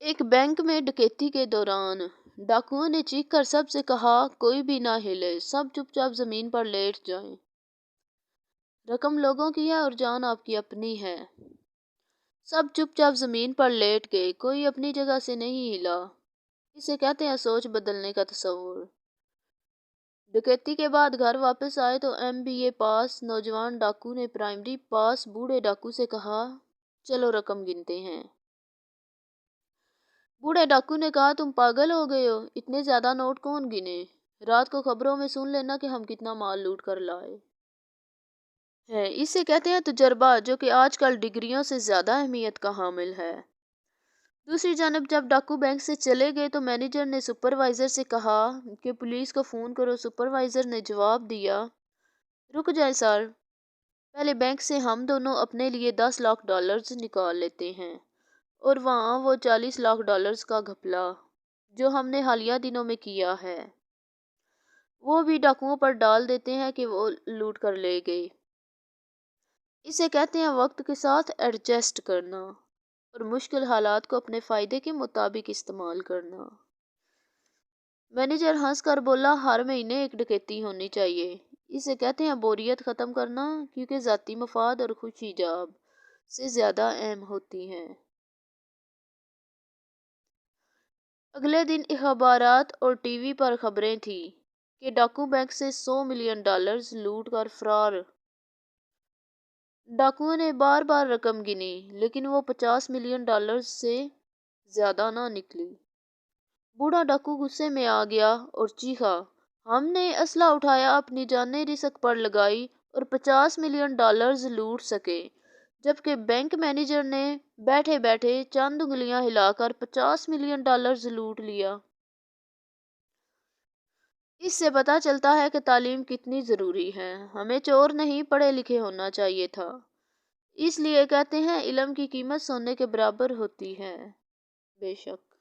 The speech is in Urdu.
ایک بینک میں ڈکیتی کے دوران ڈاکوؤں نے چیخ کر سب سے کہا کوئی بھی نہ ہلے، سب چپ چاپ زمین پر لیٹ جائیں، رقم لوگوں کی ہے اور جان آپ کی اپنی ہے۔ سب چپ چاپ زمین پر لیٹ گئے، کوئی اپنی جگہ سے نہیں ہلا۔ اسے کہتے ہیں سوچ بدلنے کا تصور۔ ڈکیتی کے بعد گھر واپس آئے تو MBA پاس نوجوان ڈاکو نے پرائمری پاس بوڑھے ڈاکو سے کہا چلو رقم گنتے ہیں۔ بوڑھے ڈاکو نے کہا تم پاگل ہو گئے ہو، اتنے زیادہ نوٹ کون گنے؟ رات کو خبروں میں سن لینا کہ ہم کتنا مال لوٹ کر لائے ہیں۔ اسے کہتے ہیں تجربہ، جو کہ آج کل ڈگریوں سے زیادہ اہمیت کا حامل ہے۔ دوسری جانب جب ڈاکو بینک سے چلے گئے تو مینیجر نے سپروائزر سے کہا کہ پولیس کو فون کرو۔ سپروائزر نے جواب دیا رک جائیں سر، پہلے بینک سے ہم دونوں اپنے لیے $10 لاکھ نکال لیتے ہیں، اور وہاں وہ $40 لاکھ کا گھپلا جو ہم نے حالیہ دنوں میں کیا ہے وہ بھی ڈاکوؤں پر ڈال دیتے ہیں کہ وہ لوٹ کر لے گئے۔ اسے کہتے ہیں وقت کے ساتھ ایڈجسٹ کرنا اور مشکل حالات کو اپنے فائدے کے مطابق استعمال کرنا۔ مینیجر ہنس کر بولا ہر مہینے ایک ڈکیتی ہونی چاہیے۔ اسے کہتے ہیں بوریت ختم کرنا، کیونکہ ذاتی مفاد اور خوشی جاب سے زیادہ اہم ہوتی ہیں۔ اگلے دن اخبارات اور ٹی وی پر خبریں تھیں کہ ڈاکو بینک سے $100 ملین لوٹ کر فرار۔ ڈاکوؤں نے بار بار رقم گنی لیکن وہ $50 ملین سے زیادہ نہ نکلی۔ بوڑھا ڈاکو غصے میں آ گیا اور چیخا ہم نے اسلحہ اٹھایا، اپنی جانیں رسک پر لگائی اور $50 ملین لوٹ سکے، جبکہ بینک مینیجر نے بیٹھے بیٹھے چند انگلیاں ہلا کر $50 ملین لوٹ لیا۔ اس سے پتہ چلتا ہے کہ تعلیم کتنی ضروری ہے۔ ہمیں چور نہیں پڑھے لکھے ہونا چاہیے تھا۔ اس لیے کہتے ہیں علم کی قیمت سونے کے برابر ہوتی ہے۔ بے شک